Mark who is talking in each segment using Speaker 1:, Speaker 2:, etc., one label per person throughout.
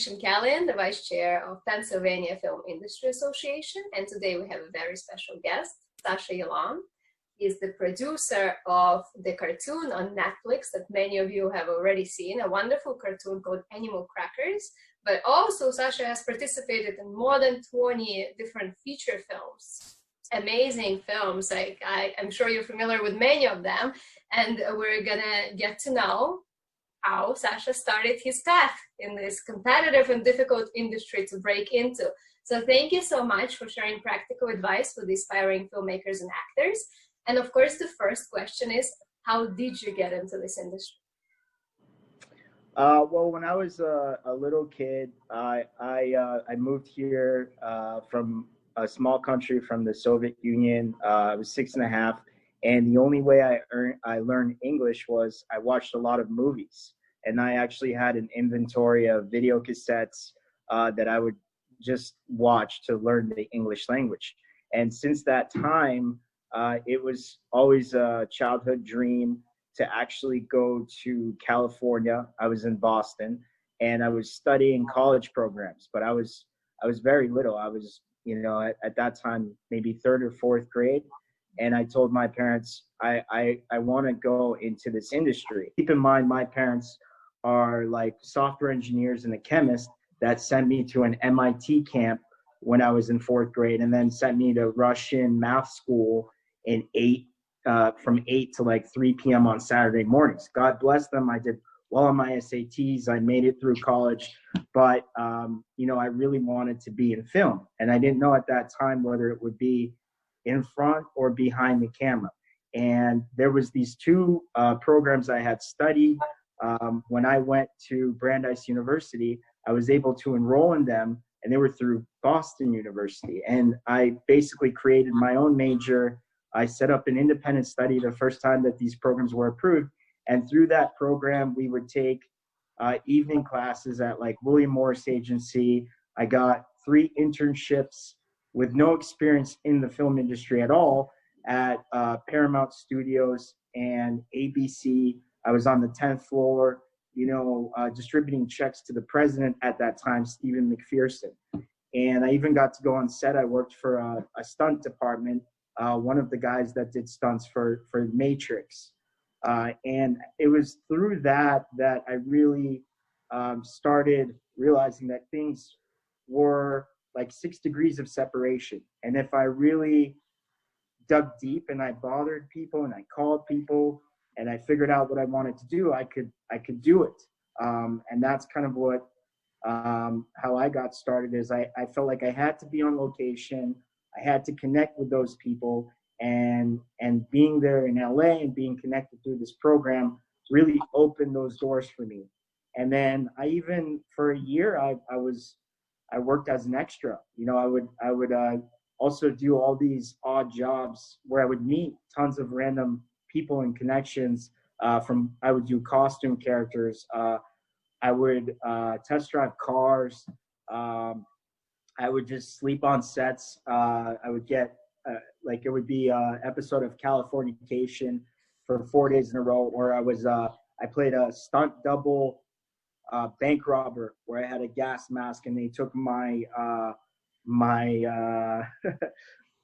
Speaker 1: McKellan, the Vice Chair of Pennsylvania Film Industry Association, and today we have a very special guest, Sasha Yelaun. He is the producer of the cartoon on Netflix that many of you have already seen, a wonderful cartoon called Animal Crackers, but also Sasha has participated in more than 20 different feature films. Amazing films, like I'm sure you're familiar with many of them, and we're gonna get to know how Sasha started his path in this competitive and difficult industry to break into. So thank you so much for sharing practical advice with aspiring filmmakers and actors. And of course, the first question is, how did you get into this industry?
Speaker 2: Well, when I was a little kid, I moved here from a small country from the Soviet Union. I was 6.5, and the only way I learned English was I watched a lot of movies, and I actually had an inventory of video cassettes that I would just watch to learn the English language. And since that time, it was always a childhood dream to actually go to California. I was in Boston, and I was studying college programs, but I was very little. I was, at that time, maybe 3rd or 4th grade. And I told my parents, I want to go into this industry. Keep in mind, my parents are like software engineers and a chemist that sent me to an MIT camp when I was in 4th grade, and then sent me to Russian math school in from 8 to like 3 p.m. on Saturday mornings. God bless them. I did well on my SATs. I made it through college, but I really wanted to be in film, and I didn't know at that time whether it would be in front or behind the camera. And there was these 2 programs I had studied. When I went to Brandeis University, I was able to enroll in them, and they were through Boston University. And I basically created my own major. I set up an independent study the first time that these programs were approved. And through that program, we would take evening classes at like William Morris Agency. I got 3 internships with no experience in the film industry at all at Paramount Studios and ABC. I was on the 10th floor, distributing checks to the president at that time, Stephen McPherson. And I even got to go on set. I worked for a stunt department, one of the guys that did stunts for Matrix. And it was through that I really started realizing that things were like 6 degrees of separation. And if I really dug deep and I bothered people and I called people and I figured out what I wanted to do, I could do it. And that's kind of what how I got started. Is I felt like I had to be on location. I had to connect with those people, and being there in LA and being connected through this program really opened those doors for me. And then I even, for a year, I worked as an extra. I would also do all these odd jobs where I would meet tons of random people and connections. I would do costume characters. I would test drive cars. I would just sleep on sets. I would get it would be an episode of Californication for 4 days in a row, or I played a stunt double bank robber where I had a gas mask and they took my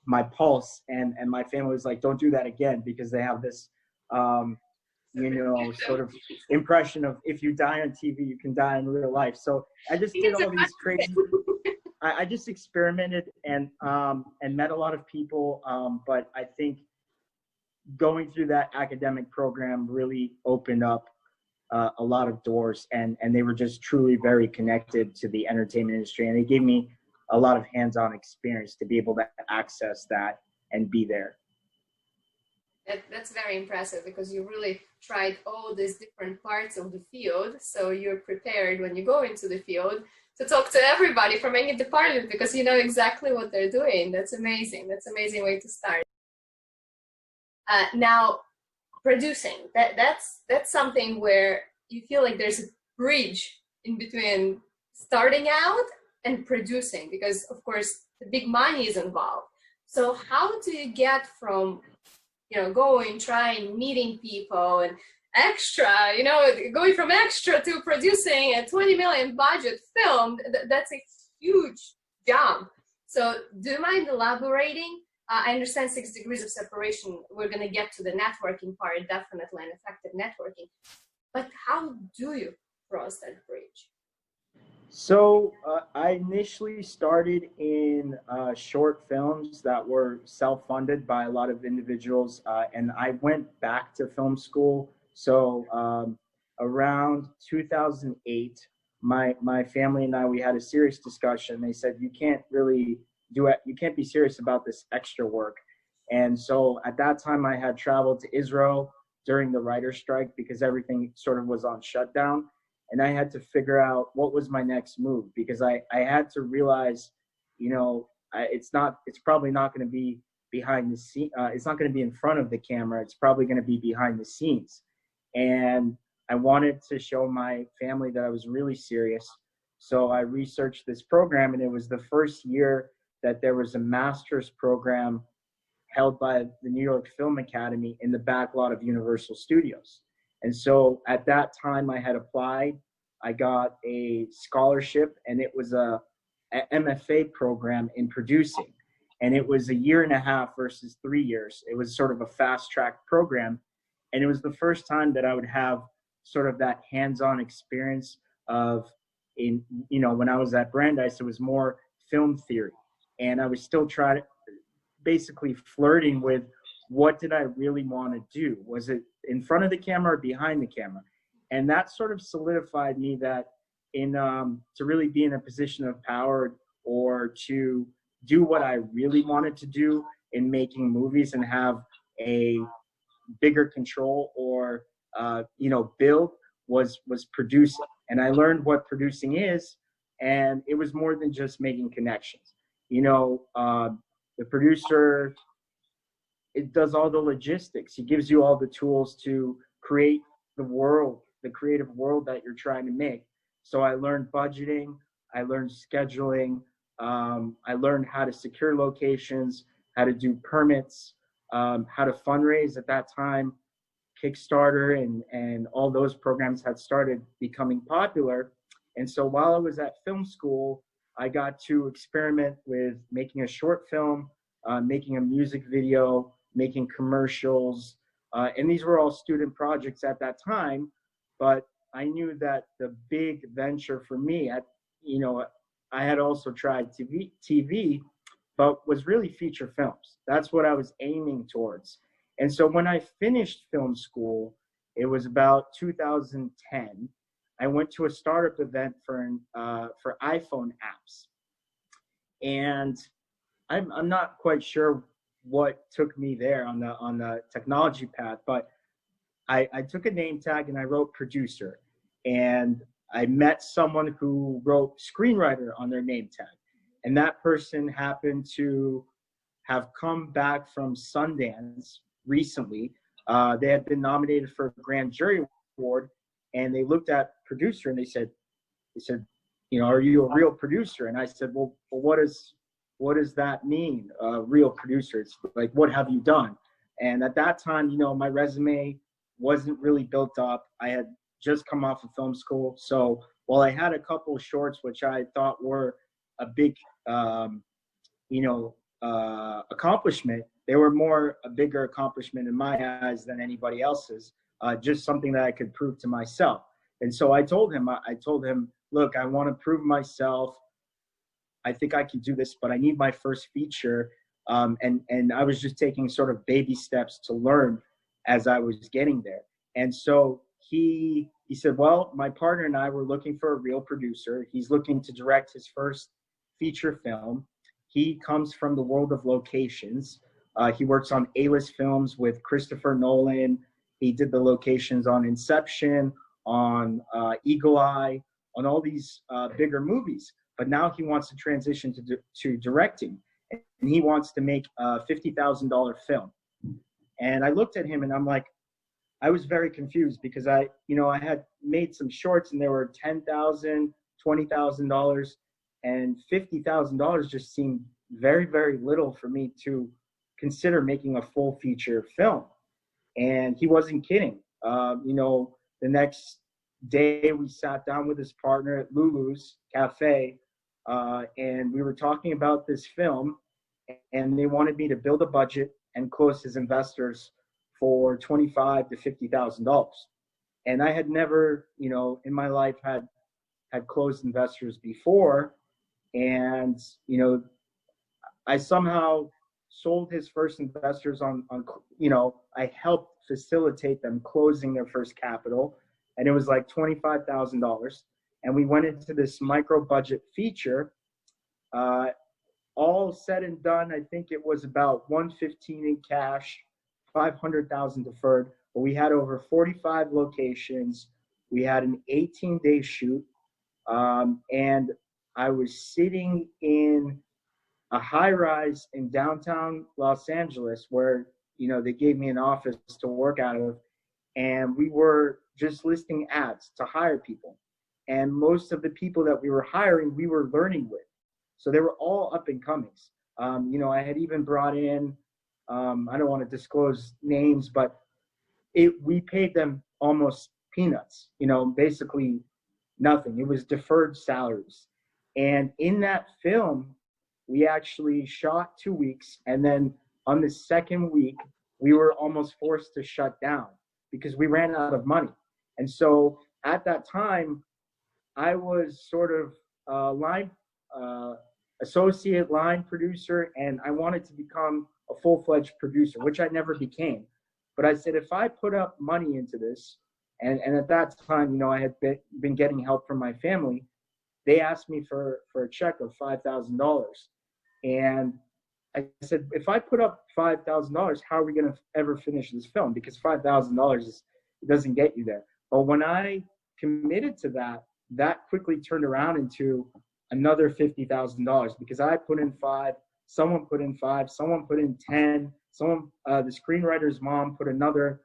Speaker 2: my pulse, and my family was like, don't do that again, because they have this sort of impression of if you die on TV, you can die in real life. So I just did all these crazy. I just experimented and met a lot of people. But I think going through that academic program really opened up a lot of doors, and they were just truly very connected to the entertainment industry, and they gave me a lot of hands-on experience to be able to access that and be there.
Speaker 1: That's very impressive, because you really tried all these different parts of the field, so you're prepared when you go into the field to talk to everybody from any department, because you know exactly what they're doing. That's amazing. That's an amazing way to start. Now, producing, that's something where you feel like there's a bridge in between starting out and producing, because of course the big money is involved. So how do you get from going, trying, meeting people, extra, you know, going from extra to producing a 20 million budget film, that's a huge jump. So do you mind elaborating? I understand 6 degrees of separation. We're going to get to the networking part, definitely, and effective networking. But how do you cross that bridge?
Speaker 2: So I initially started in short films that were self-funded by a lot of individuals, and I went back to film school. So around 2008, my family and I, we had a serious discussion. They said, you can't really do it. You can't be serious about this extra work. And so at that time, I had traveled to Israel during the writer's strike because everything sort of was on shutdown. And I had to figure out what was my next move, because I had to realize, you know, it's probably not going to be behind the scene. It's not going to be in front of the camera. It's probably going to be behind the scenes. And I wanted to show my family that I was really serious. So I researched this program, and it was the first year that there was a master's program held by the New York Film Academy in the back lot of Universal Studios. And so at that time I had applied, I got a scholarship, and it was a MFA program in producing. And it was 1.5 years versus 3 years. It was sort of a fast track program. And it was the first time that I would have sort of that hands-on experience of, when I was at Brandeis, it was more film theory. And I was still basically flirting with, what did I really want to do? Was it in front of the camera or behind the camera? And that sort of solidified me that to really be in a position of power, or to do what I really wanted to do in making movies and have a bigger control, or build, was producing. And I learned what producing is, and it was more than just making connections. The producer, it does all the logistics. He gives you all the tools to create the world, the creative world that you're trying to make. So I learned budgeting, I learned scheduling, I learned how to secure locations, how to do permits, how to fundraise. At that time, Kickstarter and all those programs had started becoming popular. And so while I was at film school, I got to experiment with making a short film, making a music video, making commercials. And these were all student projects at that time. But I knew that the big venture for me, I had also tried TV, but was really feature films. That's what I was aiming towards. And so when I finished film school, it was about 2010. I went to a startup event for iPhone apps, and I'm not quite sure what took me there on the technology path, but I took a name tag and I wrote producer, and I met someone who wrote screenwriter on their name tag, and that person happened to have come back from Sundance recently. They had been nominated for a grand jury award, and they looked at producer and they said, are you a real producer? And I said, well, what does that mean? Real producer? It's like, what have you done? And at that time, my resume wasn't really built up. I had just come off of film school. So while I had a couple of shorts, which I thought were a big, accomplishment, they were a bigger accomplishment in my eyes than anybody else's, just something that I could prove to myself. And so I told him, look, I want to prove myself. I think I can do this, but I need my first feature. And I was just taking sort of baby steps to learn as I was getting there. And so he said, well, my partner and I were looking for a real producer. He's looking to direct his first feature film. He comes from the world of locations. He works on A-list films with Christopher Nolan. He did the locations on Inception, on Eagle Eye, on all these bigger movies. But now he wants to transition to directing, and he wants to make a $50,000 film. And I looked at him and I'm like, I was very confused, because I had made some shorts and they were $10,000, $20,000, and $50,000 just seemed very, very little for me to consider making a full feature film. And he wasn't kidding. You know, the next day we sat down with his partner at Lulu's Cafe, and we were talking about this film, and they wanted me to build a budget and close his investors for $25,000 to $50,000. And I had never, you know, in my life had closed investors before, and you know, I somehow sold his first investors on, you know, I helped facilitate them closing their first capital, and it was like $25,000. And we went into this micro budget feature. All said and done, I think it was about 115 in cash, 500,000 deferred. But we had over 45 locations. We had an 18-day shoot, and I was sitting in a high-rise in downtown Los Angeles where, you know, they gave me an office to work out of, and we were just listing ads to hire people. And most of the people that we were hiring, we were learning with. So they were all up and comings. You know, I had even brought in, I don't want to disclose names, but we paid them almost peanuts, you know, basically nothing. It was deferred salaries. And in that film, we actually shot 2 weeks, and then on the second week, we were almost forced to shut down because we ran out of money. And so at that time, I was sort of associate line producer, and I wanted to become a full-fledged producer, which I never became. But I said, if I put up money into this, and at that time, you know, I had been getting help from my family, they asked me for a check of $5,000. And I said, if I put up $5,000, how are we going to ever finish this film? Because $5,000 doesn't get you there. But when I committed to that, that quickly turned around into another $50,000 because I put in 5, someone put in 5, someone put in 10, the screenwriter's mom put another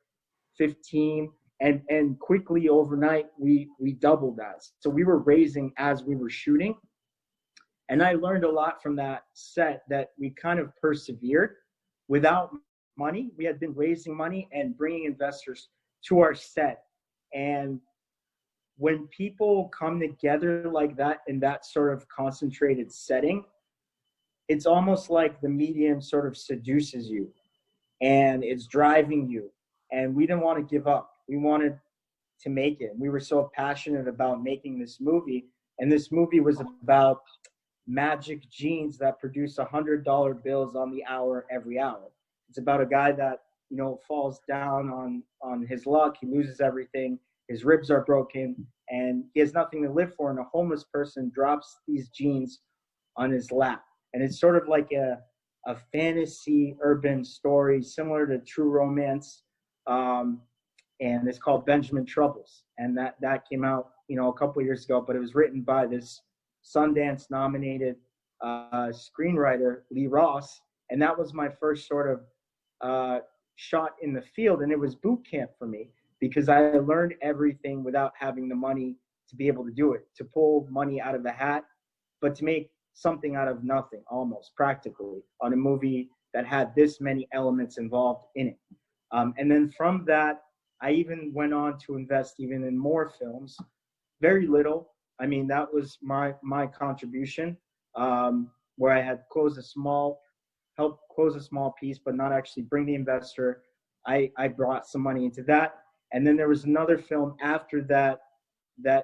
Speaker 2: 15, and quickly overnight we doubled that. So we were raising as we were shooting. And I learned a lot from that set that we kind of persevered without money. We had been raising money and bringing investors to our set. And when people come together like that in that sort of concentrated setting, it's almost like the medium sort of seduces you and it's driving you. And we didn't want to give up. We wanted to make it. We were so passionate about making this movie. And this movie was about magic jeans that produce $100 bills on the hour every hour. It's about a guy that, you know, falls down on his luck. He loses everything. His ribs are broken and he has nothing to live for. And a homeless person drops these jeans on his lap. And it's sort of like a fantasy urban story similar to True Romance. And it's called Benjamin Troubles. And that came out, you know, a couple of years ago, but it was written by this Sundance nominated screenwriter, Lee Ross. And that was my first sort of shot in the field. And it was boot camp for me because I learned everything without having the money to be able to do it, to pull money out of the hat, but to make something out of nothing, almost practically, on a movie that had this many elements involved in it. And then from that, I even went on to invest even in more films, very little. I mean, that was my contribution, where I had helped close a small piece, but not actually bring the investor. I brought some money into that. And then there was another film after that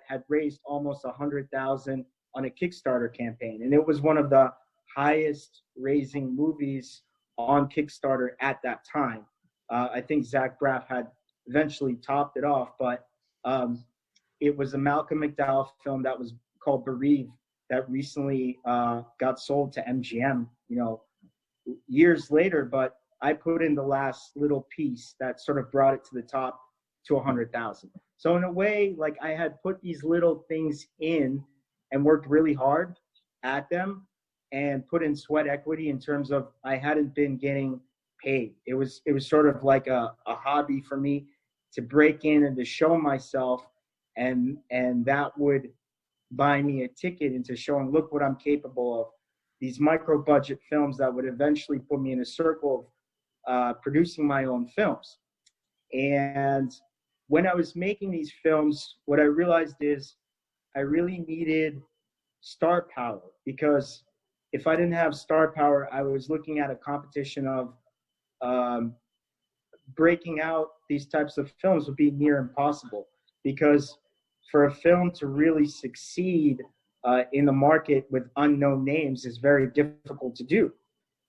Speaker 2: had raised almost $100,000 on a Kickstarter campaign. And it was one of the highest raising movies on Kickstarter at that time. I think Zach Braff had eventually topped it off, but it was a Malcolm McDowell film that was called Bereaved that recently got sold to MGM, you know, years later. But I put in the last little piece that sort of brought it to the top to 100,000. So in a way, like I had put these little things in and worked really hard at them and put in sweat equity in terms of I hadn't been getting paid. It was sort of like a hobby for me to break in and to show myself, and that would buy me a ticket into showing, look what I'm capable of. These micro budget films that would eventually put me in a circle of producing my own films. And when I was making these films, what I realized is I really needed star power, because if I didn't have star power, I was looking at a competition of breaking out these types of films would be near impossible, because for a film to really succeed in the market with unknown names is very difficult to do.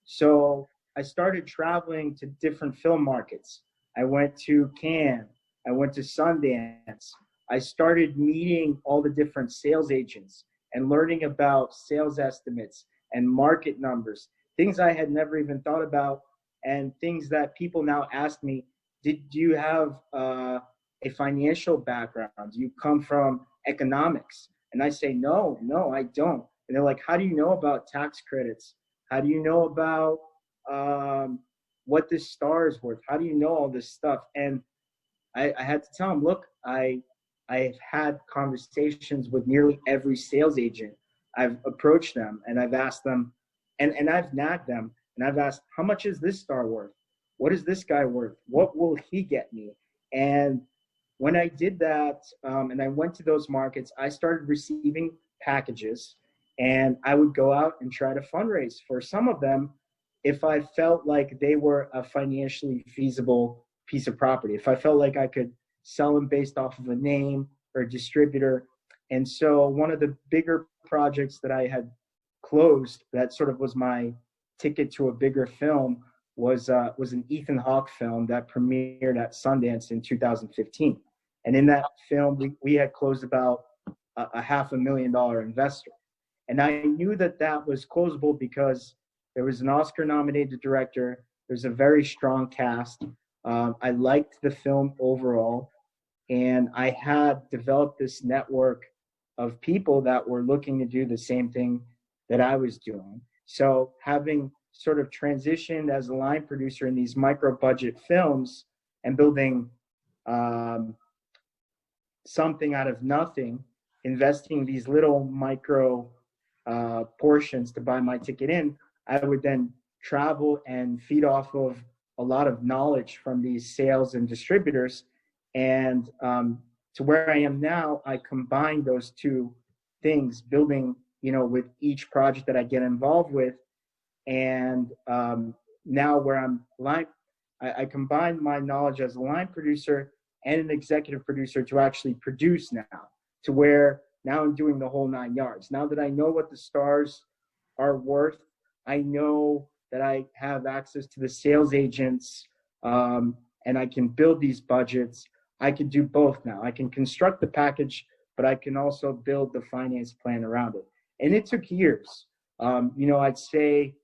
Speaker 2: So I started traveling to different film markets. I went to Cannes, I went to Sundance. I started meeting all the different sales agents and learning about sales estimates and market numbers, things I had never even thought about, and things that people now ask me, do you have a financial background? Do you come from economics? And I say, no, I don't. And they're like, how do you know about tax credits? How do you know about what this star is worth? How do you know all this stuff? And I had to tell them, look, I've had conversations with nearly every sales agent. I've approached them and I've asked them, and I've nagged them, and I've asked, how much is this star worth? What is this guy worth? What will he get me? And when I did that, and I went to those markets, I started receiving packages, and I would go out and try to fundraise for some of them if I felt like they were a financially feasible piece of property, if I felt like I could sell them based off of a name or a distributor. And so one of the bigger projects that I had closed that sort of was my ticket to a bigger film was an Ethan Hawke film that premiered at Sundance in 2015. And in that film, we had closed about a $500,000 investor. And I knew that that was closable because there was an Oscar-nominated director. There's a very strong cast. I liked the film overall. And I had developed this network of people that were looking to do the same thing that I was doing. So having sort of transitioned as a line producer in these micro-budget films and building something out of nothing, investing these little micro portions to buy my ticket in, I would then travel and feed off of a lot of knowledge from these sales and distributors. And to where I am now, I combine those two things, building, with each project that I get involved with. And now where I'm I combine my knowledge as a line producer and an executive producer to actually produce now, to where now I'm doing the whole 9 yards. Now that I know what the stars are worth, I know that I have access to the sales agents, and I can build these budgets. I can do both now. I can construct the package, but I can also build the finance plan around it. And it took years. I'd say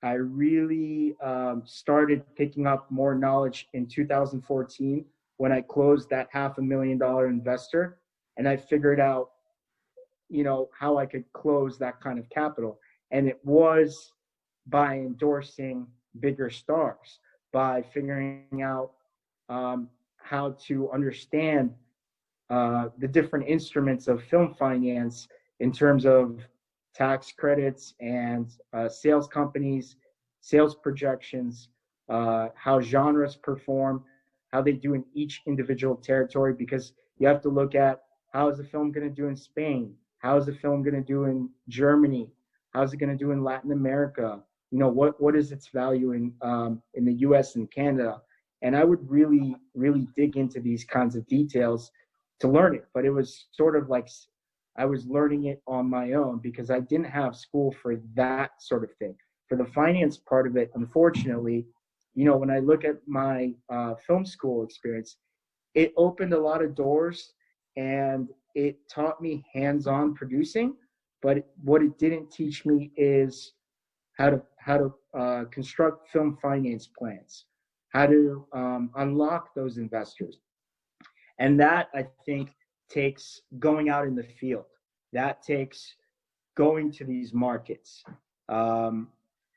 Speaker 2: I really started picking up more knowledge in 2014 when I closed that $500,000 investor, and I figured out, how I could close that kind of capital. And it was by endorsing bigger stars, by figuring out how to understand the different instruments of film finance in terms of tax credits and sales companies, sales projections, how genres perform, how they do in each individual territory, because you have to look at how is the film going to do in Spain, how is the film going to do in Germany, how is it going to do in Latin America, what is its value in the US and Canada. And I would really, really dig into these kinds of details to learn it. But it was sort of like I was learning it on my own because I didn't have school for that sort of thing. For the finance part of it, unfortunately, when I look at my film school experience, it opened a lot of doors and it taught me hands-on producing. But what it didn't teach me is how to construct film finance plans, how to unlock those investors. And that, I think, takes going out in the field. That takes going to these markets,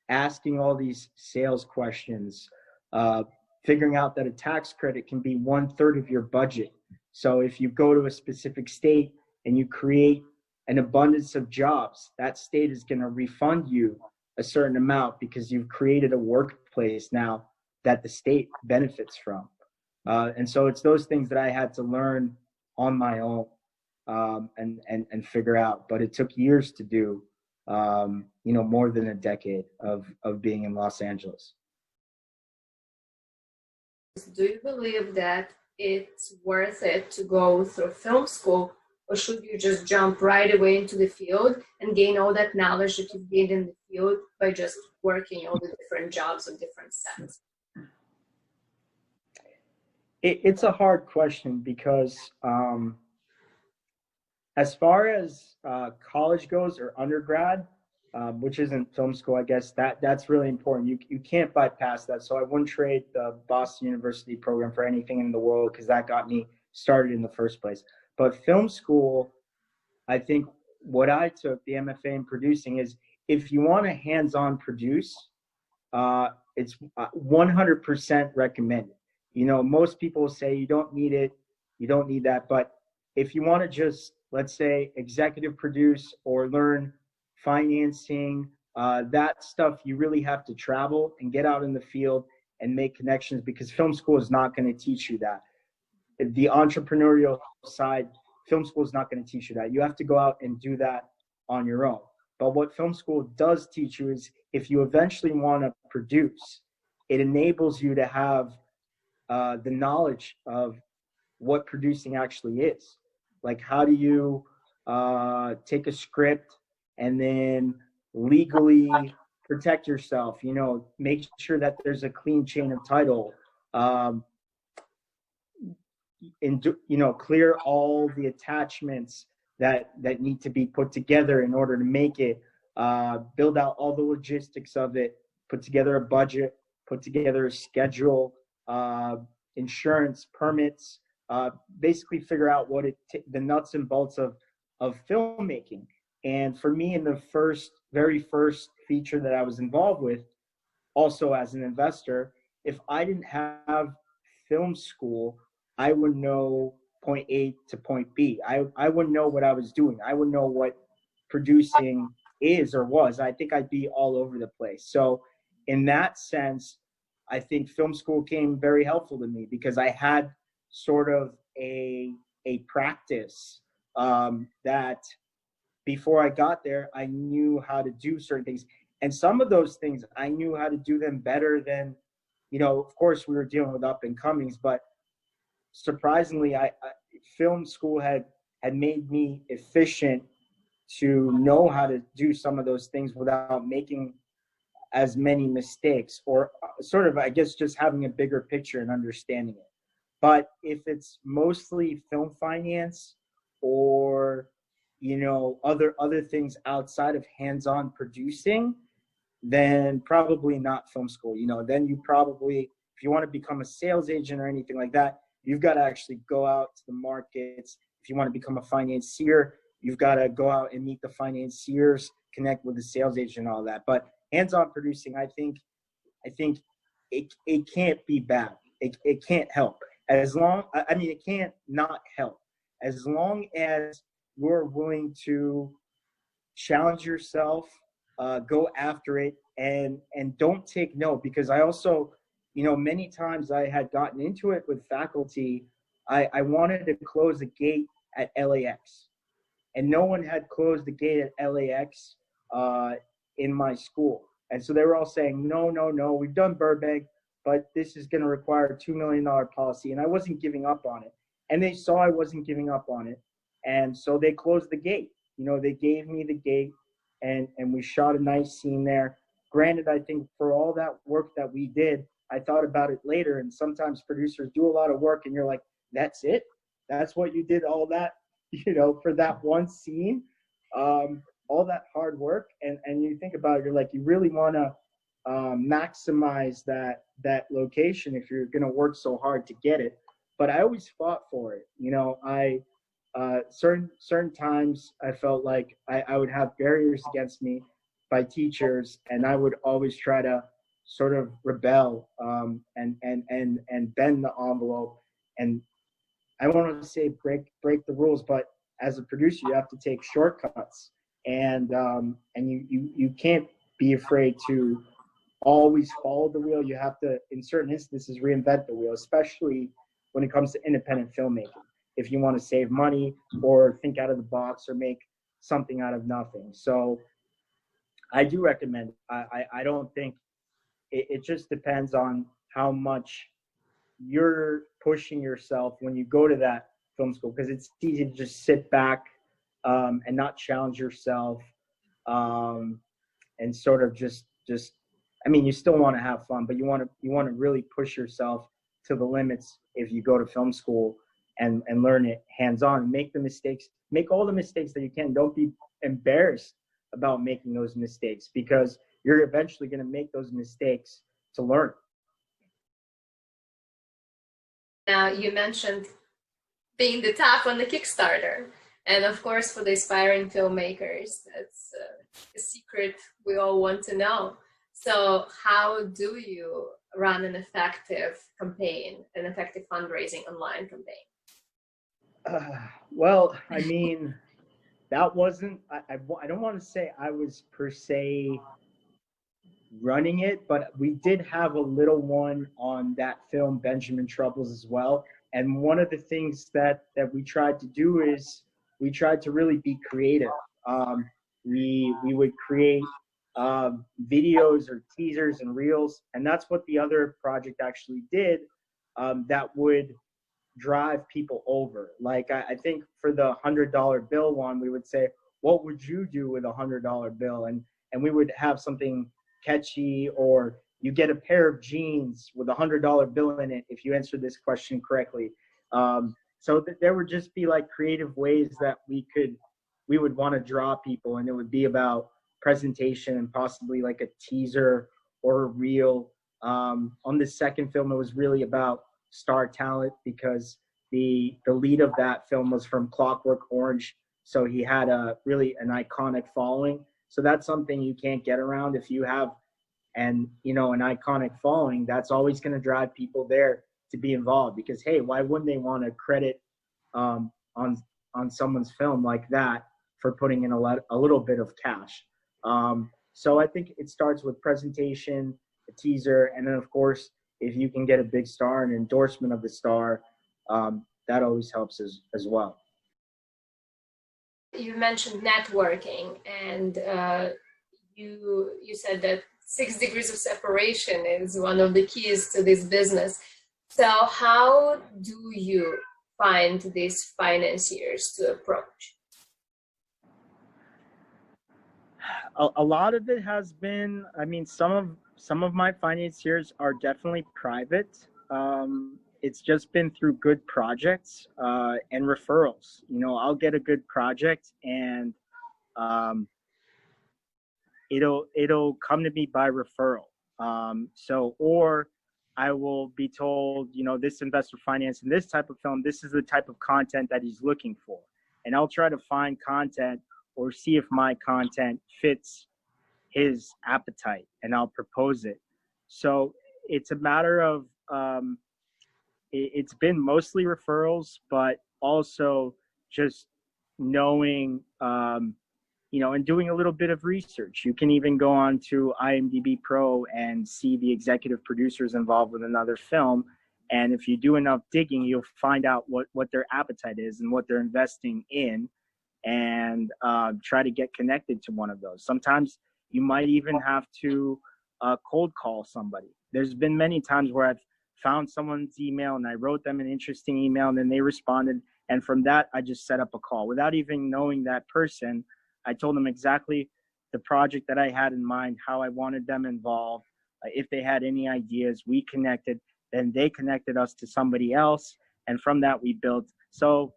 Speaker 2: asking all these sales questions, figuring out that a tax credit can be 1/3 of your budget. So if you go to a specific state and you create an abundance of jobs, that state is going to refund you a certain amount because you've created a workplace now that the state benefits from. And so it's those things that I had to learn on my own, and figure out. But it took years to do, more than a decade of being in Los Angeles.
Speaker 1: Do you believe that it's worth it to go through film school, or should you just jump right away into the field and gain all that knowledge that you've gained in the field by just working all the different jobs on different sets?
Speaker 2: It's a hard question because as far as college goes, or undergrad, which isn't film school, I guess that's really important. You can't bypass that. So I wouldn't trade the Boston University program for anything in the world, because that got me started in the first place. But film school, I think what I took, the MFA in producing, is if you want to hands-on produce, it's 100% recommended. Most people say you don't need it, you don't need that. But if you want to just, let's say, executive produce or learn financing, that stuff, you really have to travel and get out in the field and make connections, because film school is not going to teach you that. The entrepreneurial side, film school is not going to teach you that. You have to go out and do that on your own. But what film school does teach you is, if you eventually want to produce, it enables you to have the knowledge of what producing actually is. Like, how do you take a script and then legally protect yourself, make sure that there's a clean chain of title, and clear all the attachments that need to be put together in order to make it, build out all the logistics of it, put together a budget, put together a schedule, insurance, permits, basically figure out what the nuts and bolts of filmmaking. And for me, in the very first feature that I was involved with, also as an investor, if I didn't have film school, I would know point A to point B. I wouldn't know what I was doing. I wouldn't know what producing is or was. I think I'd be all over the place. So in that sense, I think film school came very helpful to me, because I had sort of a practice that before I got there, I knew how to do certain things. And some of those things, I knew how to do them better than, of course we were dealing with up and comings, but surprisingly, film school had made me efficient to know how to do some of those things without making as many mistakes, or sort of, I guess, just having a bigger picture and understanding it. But if it's mostly film finance, or other things outside of hands-on producing, then probably not film school. Then you probably, if you want to become a sales agent or anything like that, you've got to actually go out to the markets. If you want to become a financier, you've got to go out and meet the financiers, connect with the sales agent, and all that. But hands-on producing, I think it can't be bad. It can't help. It can't not help. As long as you're willing to challenge yourself, go after it, and don't take no. Because I also, many times I had gotten into it with faculty. I wanted to close the gate at LAX, and no one had closed the gate at LAX in my school. And so they were all saying, no, we've done Burbank, but this is going to require a $2 million policy. And I wasn't giving up on it. And they saw I wasn't giving up on it. And so they closed the gate. They gave me the gate, and we shot a nice scene there. Granted, I think for all that work that we did, I thought about it later. And sometimes producers do a lot of work, and you're like, that's it? That's what you did all that, for that one scene? All that hard work, and you think about it, you're like, you really want to maximize that location if you're going to work so hard to get it. But I always fought for it. I certain times I felt like I would have barriers against me by teachers, and I would always try to sort of rebel and bend the envelope. And I don't want to say break the rules, but as a producer, you have to take shortcuts. And you can't be afraid to always follow the wheel. You have to, in certain instances, reinvent the wheel, especially when it comes to independent filmmaking, if you want to save money or think out of the box or make something out of nothing. So I do recommend it. I don't think it just depends on how much you're pushing yourself when you go to that film school, because it's easy to just sit back and not challenge yourself, and sort of just I mean, you still want to have fun, but you want to really push yourself to the limits if you go to film school and learn it hands-on. Make all the mistakes that you can. Don't be embarrassed about making those mistakes, because you're eventually going to make those mistakes to learn.
Speaker 1: Now, you mentioned being the top on the Kickstarter. And of course, for the aspiring filmmakers, that's a secret we all want to know. So how do you run an effective campaign, an effective fundraising online campaign?
Speaker 2: Well, I mean, that wasn't, I don't want to say I was per se running it, but we did have a little one on that film, Benjamin Troubles, as well. And one of the things that we tried to do is we tried to really be creative. We would create videos or teasers and reels, and that's what the other project actually did, that would drive people over. Like I think for the $100 bill one, we would say, what would you do with a $100 bill? And we would have something catchy, or you get a pair of jeans with a $100 bill in it if you answer this question correctly. So there would just be like creative ways that we would want to draw people, and it would be about presentation and possibly like a teaser or a reel. On the second film, it was really about star talent, because the lead of that film was from Clockwork Orange, so he had really an iconic following. So that's something you can't get around. If you have an iconic following, that's always going to drive people there to be involved, because hey, why wouldn't they want to credit on someone's film like that for putting in a little bit of cash? So I think it starts with presentation, a teaser, and then of course, if you can get a big star, an endorsement of the star, that always helps as well.
Speaker 1: You mentioned networking, and you said that 6 degrees of separation is one of the keys to this business. So how do you find these financiers to approach?
Speaker 2: A lot of it has been, I mean, some of my financiers are definitely private. It's just been through good projects and referrals. I'll get a good project, and it'll come to me by referral. Or I will be told, this investor financing this type of film, this is the type of content that he's looking for. And I'll try to find content or see if my content fits his appetite, and I'll propose it. So it's a matter of, it's been mostly referrals, but also just knowing, and doing a little bit of research. You can even go on to IMDb Pro and see the executive producers involved with another film. And if you do enough digging, you'll find out what their appetite is and what they're investing in, and try to get connected to one of those. Sometimes you might even have to cold call somebody. There's been many times where I've found someone's email and I wrote them an interesting email, and then they responded. And from that, I just set up a call without even knowing that person. I told them exactly the project that I had in mind, how I wanted them involved, if they had any ideas. We connected, then they connected us to somebody else, and from that we built. So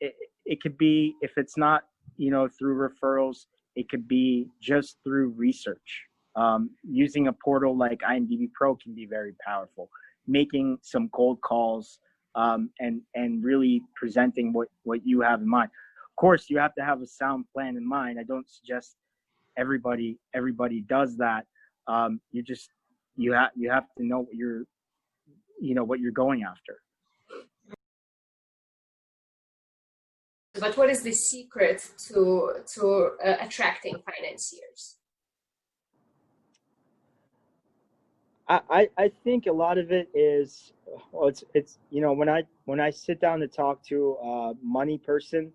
Speaker 2: it could be, if it's not, through referrals, it could be just through research. Using a portal like IMDb Pro can be very powerful. Making some cold calls, and really presenting what you have in mind. Of course, you have to have a sound plan in mind. I don't suggest everybody does that. You have to know what you're going after.
Speaker 1: But what is the secret to attracting financiers?
Speaker 2: I think a lot of it is, well, it's when I sit down to talk to a money person,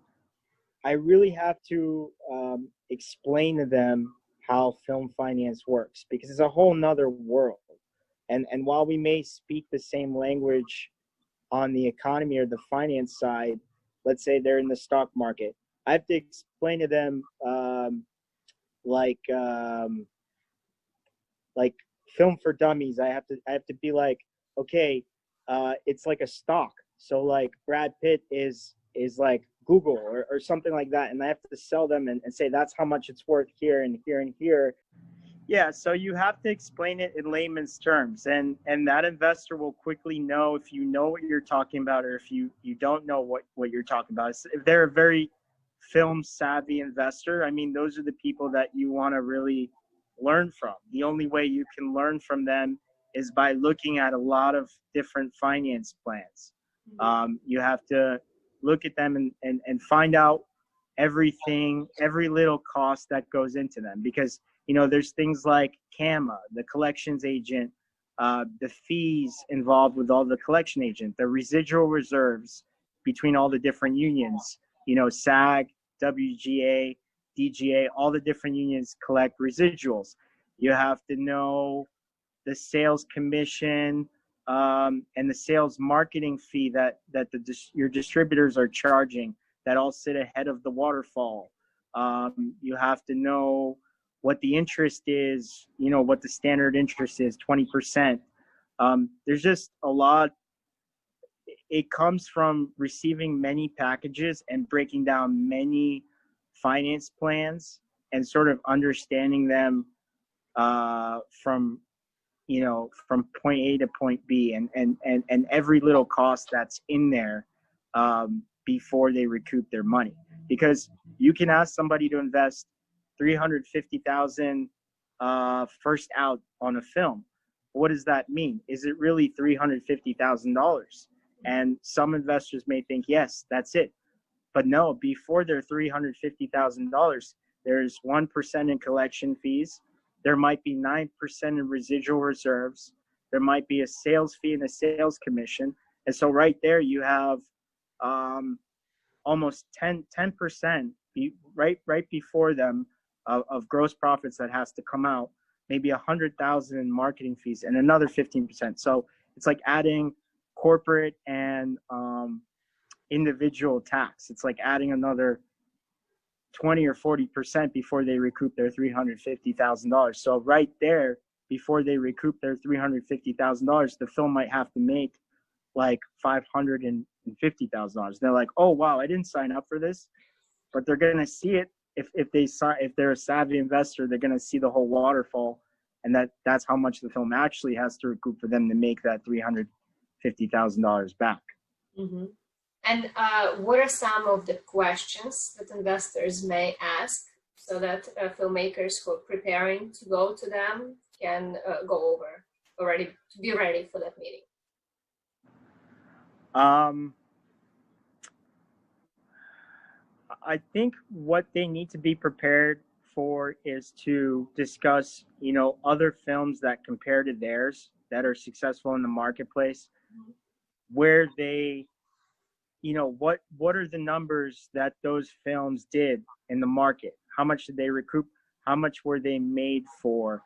Speaker 2: I really have to explain to them how film finance works, because it's a whole nother world. And while we may speak the same language on the economy or the finance side, let's say they're in the stock market, I have to explain to them like um, like film for dummies. I have to be like, okay, it's like a stock. So like Brad Pitt is like Google or something like that, and I have to sell them and say that's how much it's worth here and here and here. Yeah, so you have to explain it in layman's terms, and that investor will quickly know if you know what you're talking about or if you don't know what you're talking about. If they're a very film savvy investor, I mean, those are the people that you want to really learn from. The only way you can learn from them is by looking at a lot of different finance plans. You have to look at them and find out everything, every little cost that goes into them, because there's things like CAMA, the collections agent, the fees involved with all the collection agent, the residual reserves between all the different unions, SAG, WGA, DGA, all the different unions collect residuals. You have to know the sales commission and the sales marketing fee that your distributors are charging, that all sit ahead of the waterfall. You have to know what the interest is, what the standard interest is, 20%. There's just a lot. It comes from receiving many packages and breaking down many finance plans and sort of understanding them from point A to point B, and every little cost that's in there before they recoup their money. Because you can ask somebody to invest $350,000 first out on a film. What does that mean? Is it really $350,000? And some investors may think, yes, that's it. But no, before their $350,000, there's 1% in collection fees. There might be 9% in residual reserves. There might be a sales fee and a sales commission. And so right there you have almost 10% right before them of gross profits that has to come out, maybe 100,000 in marketing fees and another 15%. So it's like adding corporate and individual tax. It's like adding another 20 or 40% before they recoup their $350,000. So right there, before they recoup their $350,000, the film might have to make like $550,000. They're like, oh wow, I didn't sign up for this, but they're gonna see it. If they're a savvy investor, they're gonna see the whole waterfall, and that's how much the film actually has to recoup for them to make that $350,000 back.
Speaker 1: Mm-hmm. And what are some of the questions that investors may ask so that filmmakers who are preparing to go to them can go over already, to be ready for that meeting?
Speaker 2: I think what they need to be prepared for is to discuss, other films that compare to theirs that are successful in the marketplace, where they, what are the numbers that those films did in the market? How much did they recoup? How much were they made for?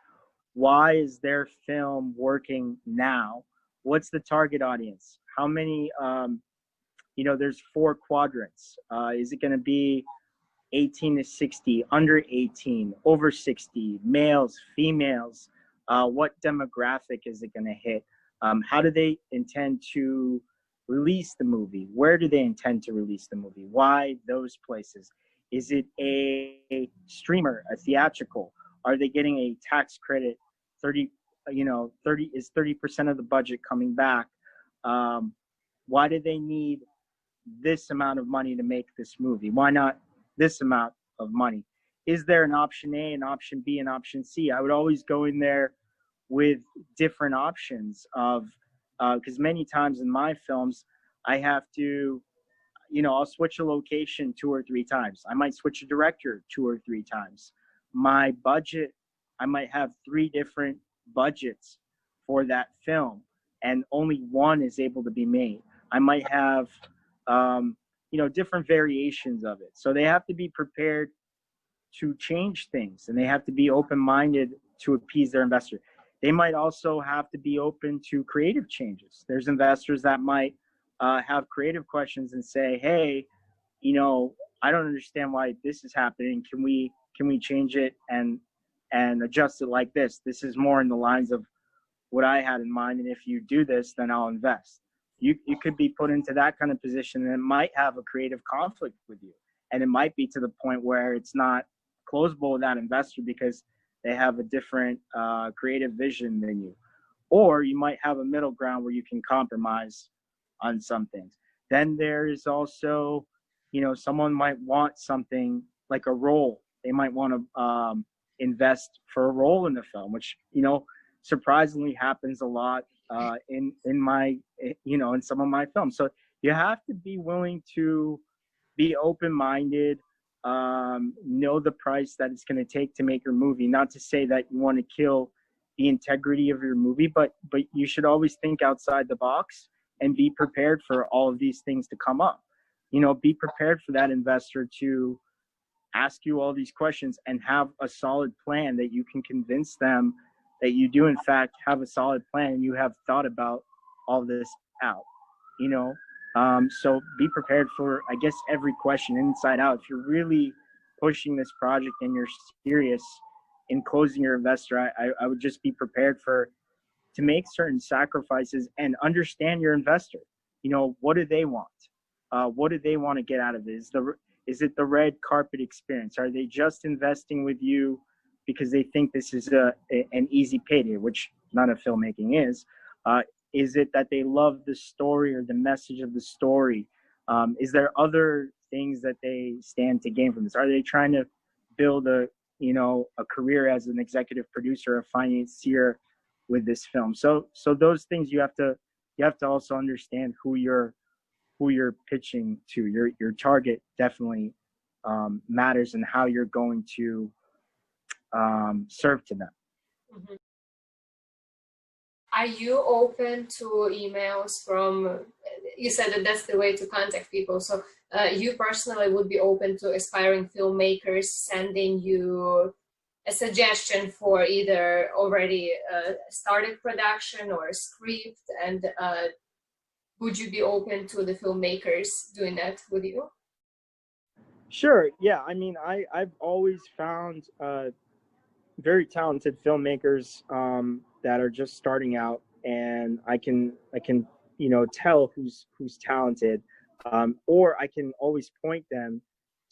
Speaker 2: Why is their film working now? What's the target audience? How many, there's 4 quadrants. Is it going to be 18 to 60, under 18, over 60, males, females? What demographic is it going to hit? How do they intend to release the movie? Where do they intend to release the movie? Why those places? Is it a streamer, a theatrical? Are they getting a tax credit? 30% of the budget coming back? Why do they need this amount of money to make this movie? Why not this amount of money? Is there an option A, an option B, an option C? I would always go in there with different options of, because many times in my films, I have to, I'll switch a location 2 or 3 times. I might switch a director 2 or 3 times. My budget, I might have 3 different budgets for that film, and only one is able to be made. I might have, different variations of it. So they have to be prepared to change things, and they have to be open-minded to appease their investor. They might also have to be open to creative changes. There's investors that might have creative questions and say, hey, I don't understand why this is happening. Can we change it and adjust it like this? This is more in the lines of what I had in mind, and if you do this, then I'll invest. You could be put into that kind of position, and it might have a creative conflict with you, and it might be to the point where it's not closable with that investor because they have a different creative vision than you. Or you might have a middle ground where you can compromise on some things. Then there is also, someone might want something like a role. They might want to invest for a role in the film, which, surprisingly happens a lot in my, in some of my films. So you have to be willing to be open-minded, know the price that it's going to take to make your movie. Not to say that you want to kill the integrity of your movie, but you should always think outside the box and be prepared for all of these things to come up. Be prepared for that investor to ask you all these questions and have a solid plan that you can convince them that you do in fact have a solid plan and you have thought about all this out. So be prepared for, I guess, every question inside out. If you're really pushing this project and you're serious in closing your investor, I would just be prepared to make certain sacrifices and understand your investor. What do they want? What do they want to get out of it? Is it the red carpet experience? Are they just investing with you because they think this is an easy payday, which none of filmmaking is? Is it that they love the story or the message of the story? Is there other things that they stand to gain from this? Are they trying to build a career as an executive producer or financier with this film? So those things you have to also understand who you're pitching to. Your target definitely matters in how you're going to serve to them.
Speaker 1: Mm-hmm. Are you open to emails from, you said that that's the way to contact people. So you personally would be open to aspiring filmmakers sending you a suggestion for either already started production or a script, and would you be open to the filmmakers doing that with you?
Speaker 2: Sure. Yeah. I mean, I've always found very talented filmmakers that are just starting out, and I can tell who's talented, or I can always point them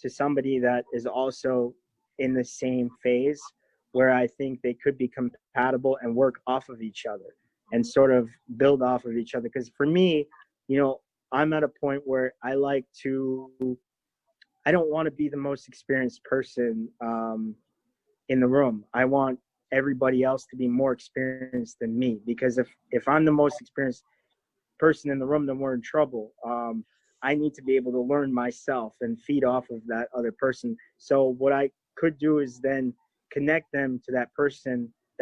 Speaker 2: to somebody that is also in the same phase where I think they could be compatible and work off of each other and sort of build off of each other. Because for me, I'm at a point where I don't want to be the most experienced person in the room. I want everybody else to be more experienced than me, because if I'm the most experienced person in the room, then we're in trouble. I need to be able to learn myself and feed off of that other person. So what I could do is then connect them to that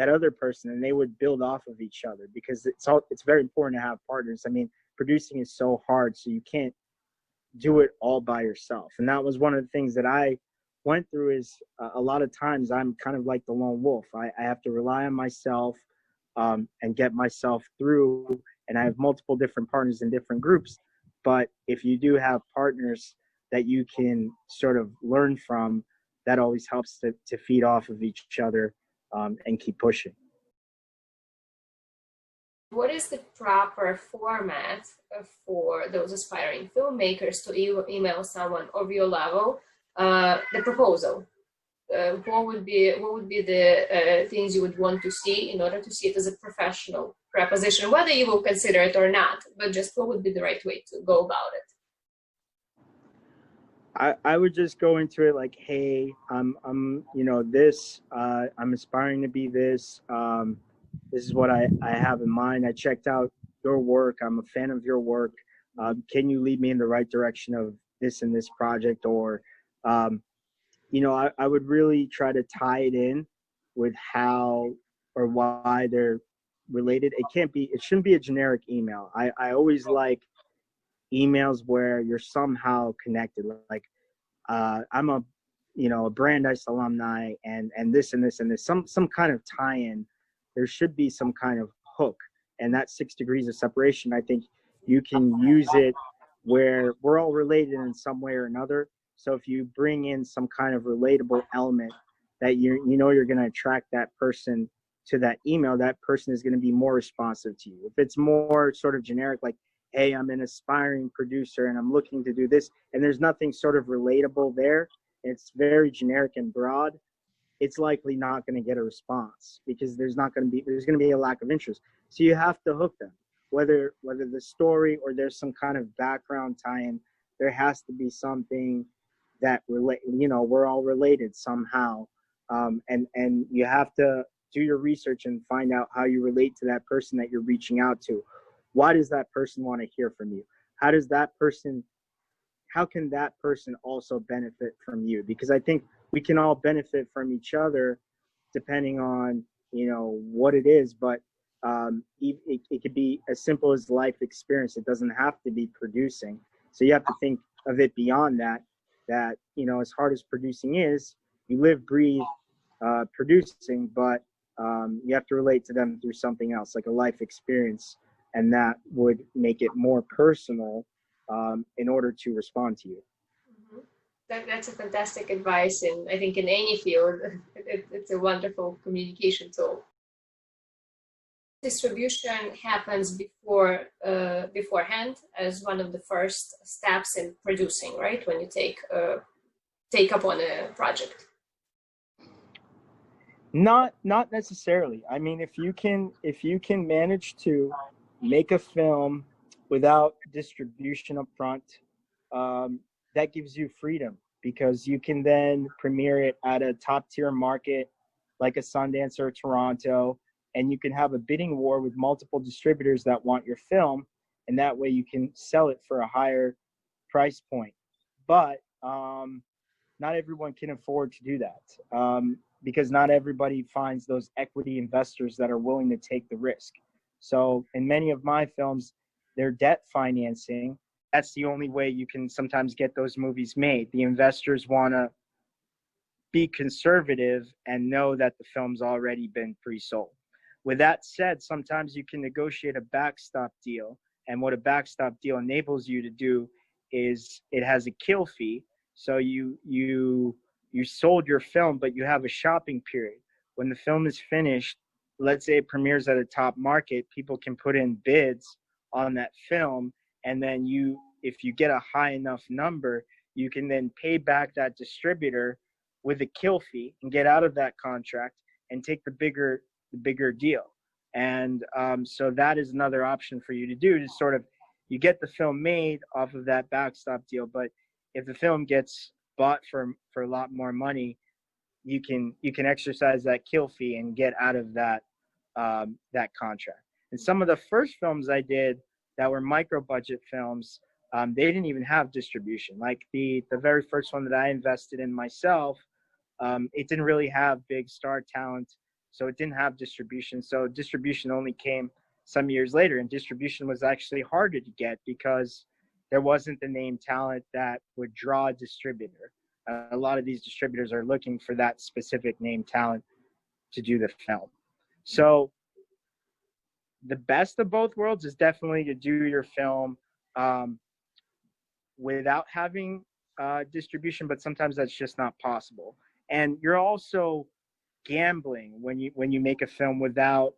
Speaker 2: other person, and they would build off of each other, because it's very important to have partners. I mean, producing is so hard, so you can't do it all by yourself. And that was one of the things that I went through, is a lot of times I'm kind of like the lone wolf. I have to rely on myself and get myself through, and I have multiple different partners in different groups. But if you do have partners that you can sort of learn from, that always helps to feed off of each other and keep pushing.
Speaker 1: What is the proper format for those aspiring filmmakers to email someone of your level the proposal? What would be the things you would want to see in order to see it as a professional proposition, whether you will consider it or not, but just what would be the right way to go about it?
Speaker 2: I would just go into it like, hey, I'm this, I'm aspiring to be this. This is what I have in mind. I checked out your work. I'm a fan of your work. Can you lead me in the right direction of this and this project? Or, I would really try to tie it in with how or why they're related. It shouldn't be a generic email. I always like emails where you're somehow connected. Like, I'm a, a Brandeis alumni, and this and this and this, some kind of tie-in. There should be some kind of hook, and that 6 degrees of separation, I think you can use it where we're all related in some way or another. So if you bring in some kind of relatable element that you're going to attract that person to that email, that person is going to be more responsive to you. If it's more sort of generic, like, hey, I'm an aspiring producer and I'm looking to do this, and there's nothing sort of relatable there, it's very generic and broad, it's likely not going to get a response because there's going to be a lack of interest. So you have to hook them, whether the story or there's some kind of background tie-in. There has to be something that relate. We're all related somehow, and you have to do your research and find out how you relate to that person that you're reaching out to. Why does that person want to hear from you? How can that person also benefit from you? Because I think we can all benefit from each other depending on, what it is. But it could be as simple as life experience. It doesn't have to be producing. So you have to think of it beyond that, as hard as producing is, you live, breathe, producing, but you have to relate to them through something else, like a life experience. And that would make it more personal in order to respond to you.
Speaker 1: Mm-hmm. That's a fantastic advice, and I think in any field, it's a wonderful communication tool. Distribution happens beforehand as one of the first steps in producing, right? When you take up on a project.
Speaker 2: Not necessarily. I mean, if you can manage to make a film without distribution up front, that gives you freedom, because you can then premiere it at a top tier market like a Sundance or Toronto, and you can have a bidding war with multiple distributors that want your film, and that way you can sell it for a higher price point. But not everyone can afford to do that, because not everybody finds those equity investors that are willing to take the risk. So in many of my films, they're debt financing. That's the only way you can sometimes get those movies made. The investors want to be conservative and know that the film's already been pre-sold. With that said, sometimes you can negotiate a backstop deal. And what a backstop deal enables you to do is it has a kill fee. So you sold your film, but you have a shopping period. When the film is finished, let's say it premieres at a top market, people can put in bids on that film, and then if you get a high enough number, you can then pay back that distributor with a kill fee and get out of that contract and take the bigger deal. And so that is another option for you to do, to sort of, you get the film made off of that backstop deal, but if the film gets bought for a lot more money, you can exercise that kill fee and get out of that contract. And some of the first films I did that were micro budget films, they didn't even have distribution. Like the very first one that I invested in myself, it didn't really have big star talent, so it didn't have distribution. So distribution only came some years later, and distribution was actually harder to get because there wasn't the name talent that would draw a distributor. A lot of these distributors are looking for that specific name talent to do the film. So the best of both worlds is definitely to do your film without having distribution, but sometimes that's just not possible. And you're also gambling when you make a film without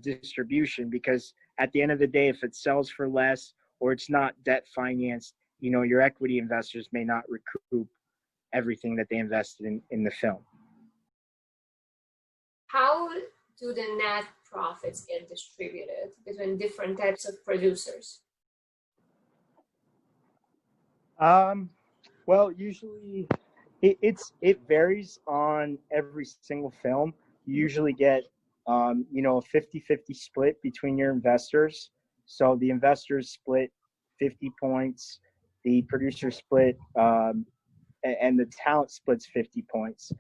Speaker 2: distribution, because at the end of the day, if it sells for less or it's not debt financed, your equity investors may not recoup everything that they invested in the film.
Speaker 1: How do the net profits get distributed between different types of producers?
Speaker 2: Well, usually it varies on every single film. You usually get a 50-50 split between your investors. So the investors split 50 points, the producer split, and the talent splits 50 points.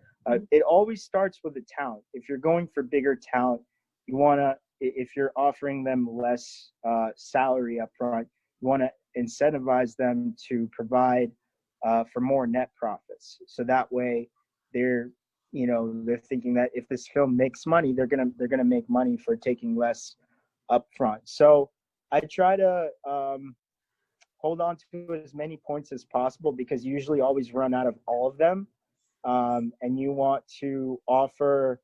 Speaker 2: It always starts with the talent. If you're going for bigger talent, you want to if you're offering them less salary up front, you want to incentivize them to provide for more net profits. So that way they're thinking that if this film makes money, they're gonna make money for taking less up front. So I try to hold on to as many points as possible, because you usually always run out of all of them. And you want to offer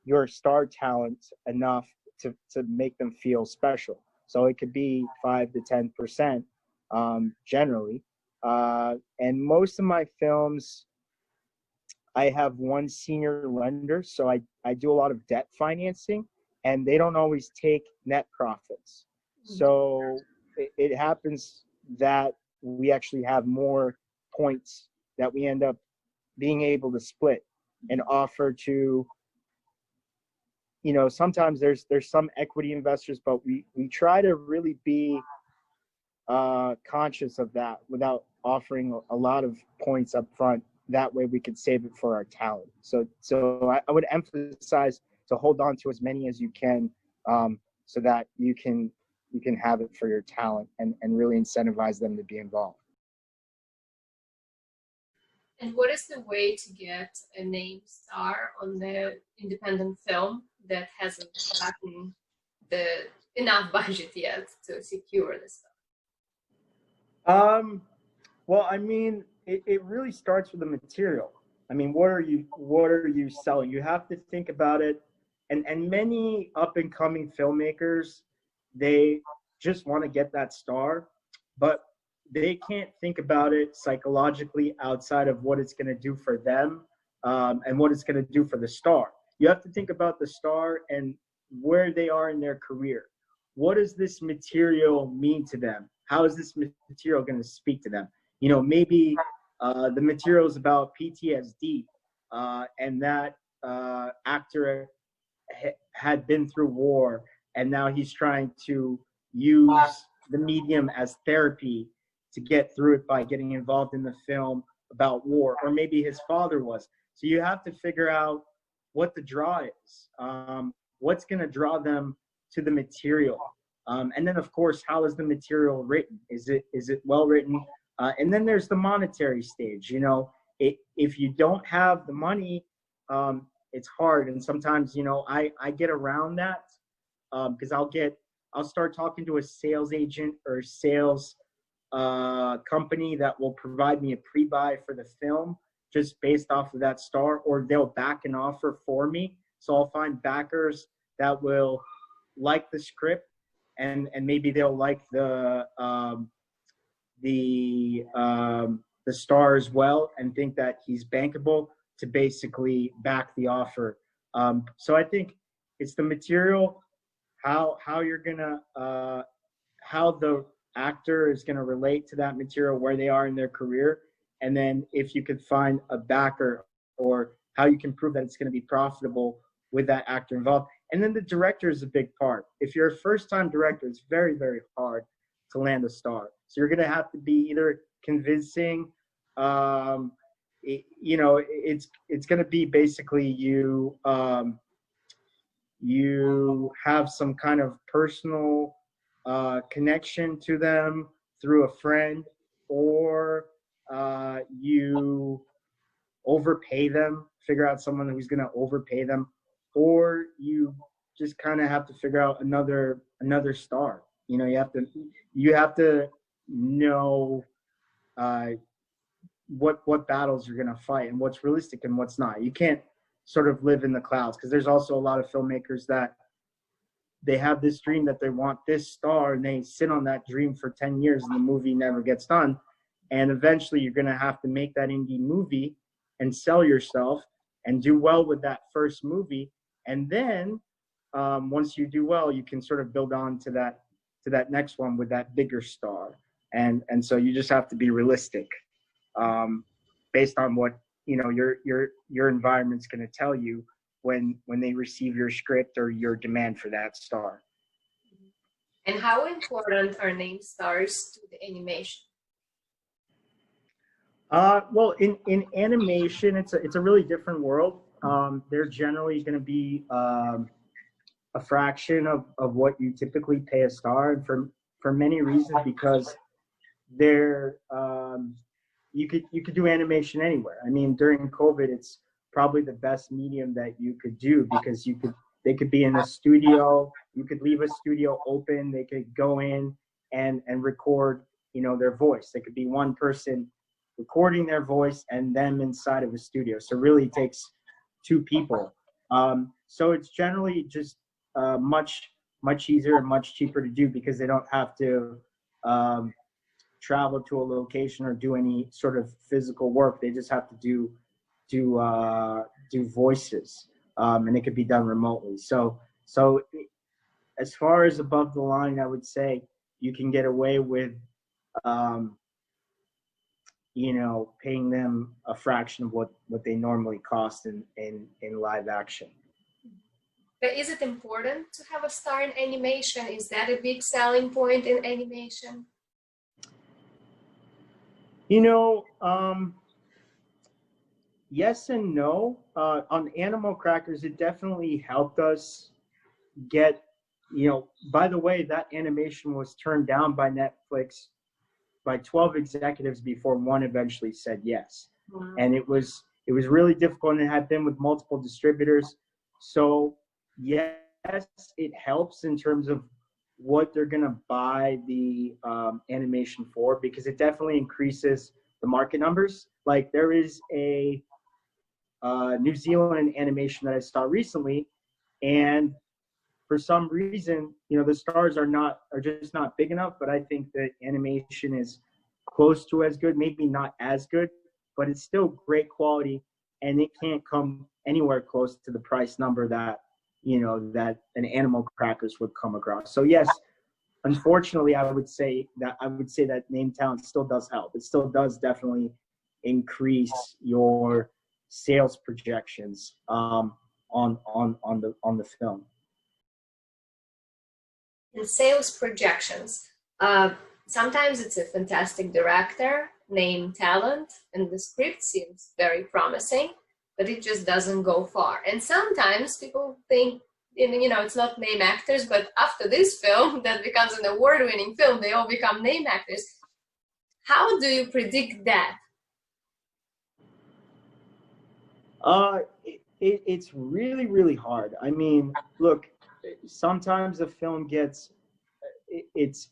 Speaker 2: your star talent enough to make them feel special. So it could be 5 to 10% generally. And most of my films, I have one senior lender, so I do a lot of debt financing, and they don't always take net profits. So it happens that we actually have more points that we end up being able to split and offer to, sometimes there's some equity investors, but we try to really be conscious of that without offering a lot of points up front. That way we could save it for our talent. So I would emphasize to hold on to as many as you can, so that you can have it for your talent and really incentivize them to be involved.
Speaker 1: And what is the way to get a named star on the independent film that hasn't gotten the enough budget yet to secure this stuff?
Speaker 2: Well, I mean, it really starts with the material. I mean, what are you selling? You have to think about it. And many up and coming filmmakers, they just want to get that star, but they can't think about it psychologically outside of what it's going to do for them, and what it's going to do for the star. You have to think about the star and where they are in their career. What does this material mean to them? How is this material going to speak to them? Maybe the material is about PTSD, and that actor had been through war, and now he's trying to use the medium as therapy to get through it by getting involved in the film about war, or maybe his father was. So you have to figure out what the draw is, what's going to draw them to the material. And then, of course, how is the material written? Is it well written? And then there's the monetary stage. If you don't have the money, it's hard. And sometimes, I get around that, because I'll start talking to a sales agent or a sales company that will provide me a pre-buy for the film just based off of that star, or they'll back an offer for me. So I'll find backers that will like the script, and maybe they'll like the star as well, and think that he's bankable to basically back the offer. So I think it's the material, how you're gonna how the actor is gonna relate to that material, where they are in their career, and then if you could find a backer, or how you can prove that it's gonna be profitable with that actor involved. And then the director is a big part. If you're a first-time director, it's very, very hard to land a star. So you're gonna have to be either convincing, it's gonna be basically you have some kind of personal connection to them through a friend, or you overpay them, figure out someone who's going to overpay them, or you just kind of have to figure out another star. You have to know what battles you're going to fight and what's realistic and what's not. You can't sort of live in the clouds, because there's also a lot of filmmakers that they have this dream that they want this star, and they sit on that dream for 10 years and the movie never gets done. And eventually you're going to have to make that indie movie and sell yourself and do well with that first movie. And then once you do well, you can sort of build on to that next one with that bigger star. And so you just have to be realistic based on what your environment's going to tell you when they receive your script or your demand for that star.
Speaker 1: And how important are named stars to the animation?
Speaker 2: Well, in animation, it's a really different world. They're generally going to be a fraction of what you typically pay a star, and for many reasons, because they're you could do animation anywhere. I mean, during COVID, it's probably the best medium that you could do, because they could be in a studio. You could leave a studio open. They could go in and record, their voice. They could be one person recording their voice and them inside of a studio. So really it takes two people. So it's generally just much easier and much cheaper to do, because they don't have to travel to a location or do any sort of physical work. They just have to do voices, and it could be done remotely. So as far as above the line, I would say you can get away with paying them a fraction of what they normally cost in live action.
Speaker 1: But is it important to have a star in animation? Is that a big selling point in animation?
Speaker 2: Yes and no. On Animal Crackers, it definitely helped us get, by the way, that animation was turned down by Netflix by 12 executives before one eventually said yes. Wow. And it was really difficult, and it had been with multiple distributors. So yes, it helps in terms of what they're going to buy the animation for, because it definitely increases the market numbers. Like, there is a New Zealand animation that I saw recently, and for some reason, the stars are just not big enough, but I think the animation is close to as good, maybe not as good, but it's still great quality, and it can't come anywhere close to the price number that that an Animal Crackers would come across. So yes, unfortunately, I would say that name talent still does help. It still does definitely increase your sales projections on the film.
Speaker 1: And sales projections. Sometimes it's a fantastic director, name talent, and the script seems very promising, but it just doesn't go far. And sometimes people think, it's not name actors, but after this film that becomes an award-winning film, they all become name actors. How do you predict that?
Speaker 2: It's really, really hard. I mean, look, sometimes a film it's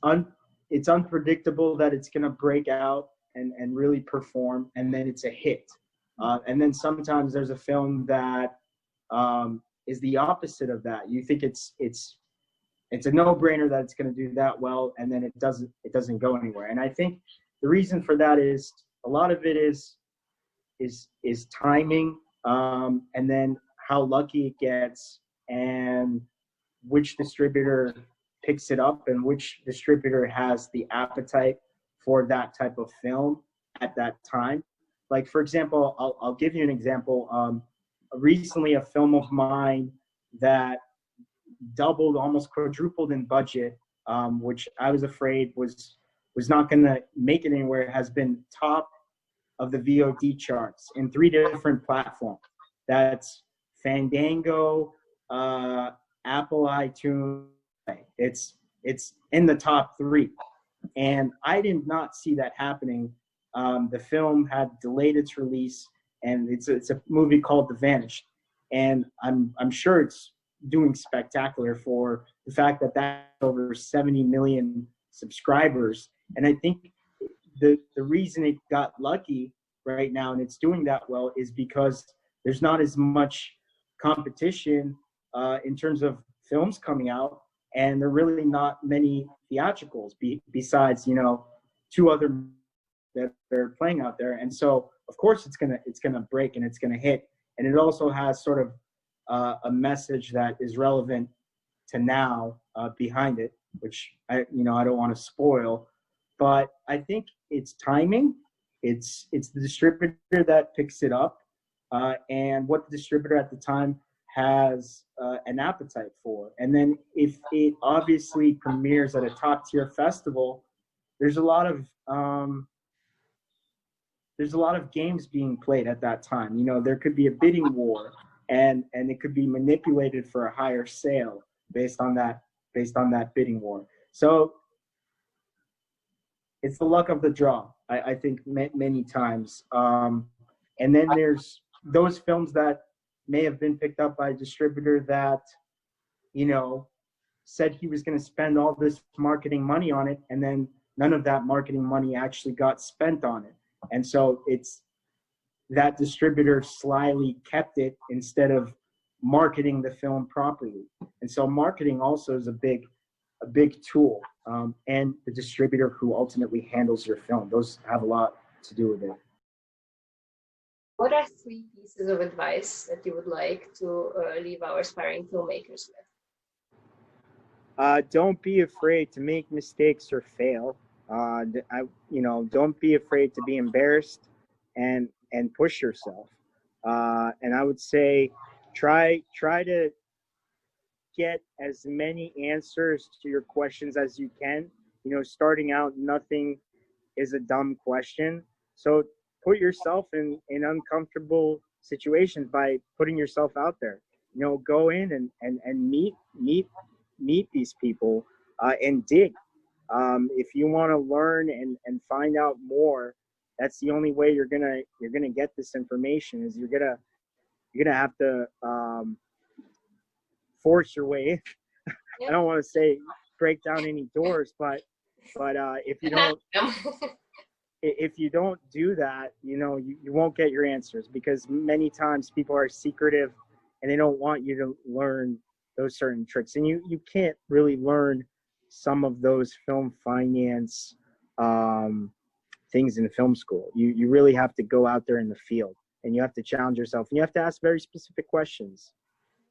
Speaker 2: unpredictable that it's going to break out and really perform, and then it's a hit. And then sometimes there's a film that is the opposite of that. You think it's a no-brainer that it's going to do that well, and then it doesn't go anywhere. And I think the reason for that is a lot of it is timing, and then how lucky it gets, and which distributor picks it up, and which distributor has the appetite for that type of film at that time. Like, for example, I'll give you an example. Recently, a film of mine that doubled, almost quadrupled in budget, which I was afraid was not going to make it anywhere, has been top of the VOD charts in 3 different platforms. That's Fandango, Apple iTunes. It's in the top 3, and I did not see that happening. The film had delayed its release, and it's a movie called The Vanished, and I'm sure it's doing spectacular for the fact that that's over 70 million subscribers. And I think the reason it got lucky right now and it's doing that well is because there's not as much competition in terms of films coming out, and there are really not many theatricals besides 2 other that are playing out there. And so of course it's gonna break and it's gonna hit, and it also has sort of a message that is relevant to now behind it, which I don't want to spoil, but I think it's timing. It's the distributor that picks it up, and what the distributor at the time has an appetite for. And then if it obviously premieres at a top tier festival, there's a lot of games being played at that time. There could be a bidding war, and it could be manipulated for a higher sale based on that bidding war. So it's the luck of the draw, I think many times. And then there's those films that may have been picked up by a distributor that, you know, said he was going to spend all this marketing money on it, and then none of that marketing money actually got spent on it. And so it's that distributor slyly kept it instead of marketing the film properly. And so marketing also is a big tool, and the distributor who ultimately handles your film. Those have a lot to do with it.
Speaker 1: What are 3 pieces of advice that you would like to leave our aspiring filmmakers with?
Speaker 2: Don't be afraid to make mistakes or fail. Don't be afraid to be embarrassed and push yourself. And I would say try to get as many answers to your questions as you can. You know, starting out, nothing is a dumb question. So put yourself in uncomfortable situations by putting yourself out there. You know, go in and meet these people and dig. If you want to learn and find out more, that's the only way you're gonna get this information. Is you're gonna have to force your way in. I don't want to say break down any doors, but if you don't do that, you know, you won't get your answers, because many times people are secretive and they don't want you to learn those certain tricks. And you can't really learn some of those film finance things in film school. You really have to go out there in the field, and you have to challenge yourself, and you have to ask very specific questions,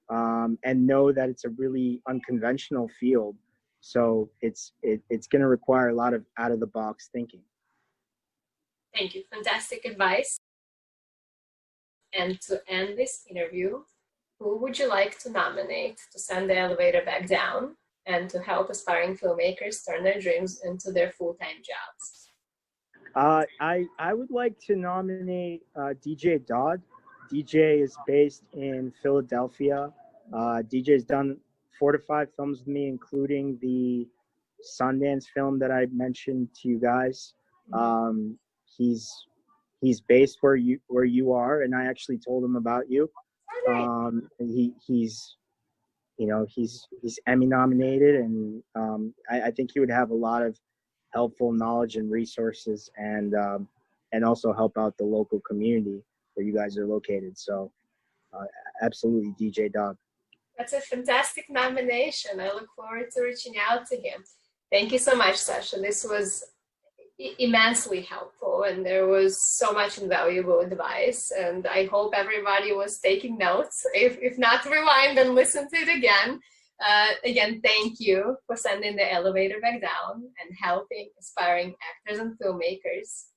Speaker 2: and know that it's a really unconventional field. So it's going to require a lot of out of the box thinking.
Speaker 1: Thank you. Fantastic advice. And to end this interview, who would you like to nominate to send the elevator back down and to help aspiring filmmakers turn their dreams into their full-time jobs?
Speaker 2: I would like to nominate DJ Dodd. DJ is based in Philadelphia. DJ's done 4 to 5 films with me, including the Sundance film that I mentioned to you guys. He's based where you are, and I actually told him about you. He's Emmy nominated, and I think he would have a lot of helpful knowledge and resources, and also help out the local community where you guys are located. So absolutely, DJ Dog.
Speaker 1: That's a fantastic nomination. I look forward to reaching out to him. Thank you so much, Sasha. This was immensely helpful, and there was so much invaluable advice, and I hope everybody was taking notes. If not, rewind and listen to it again. Again, thank you for sending the elevator back down and helping aspiring actors and filmmakers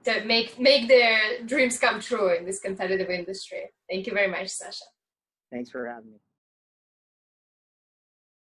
Speaker 1: to make their dreams come true in this competitive industry. Thank you very much, Sasha.
Speaker 2: Thanks for having me.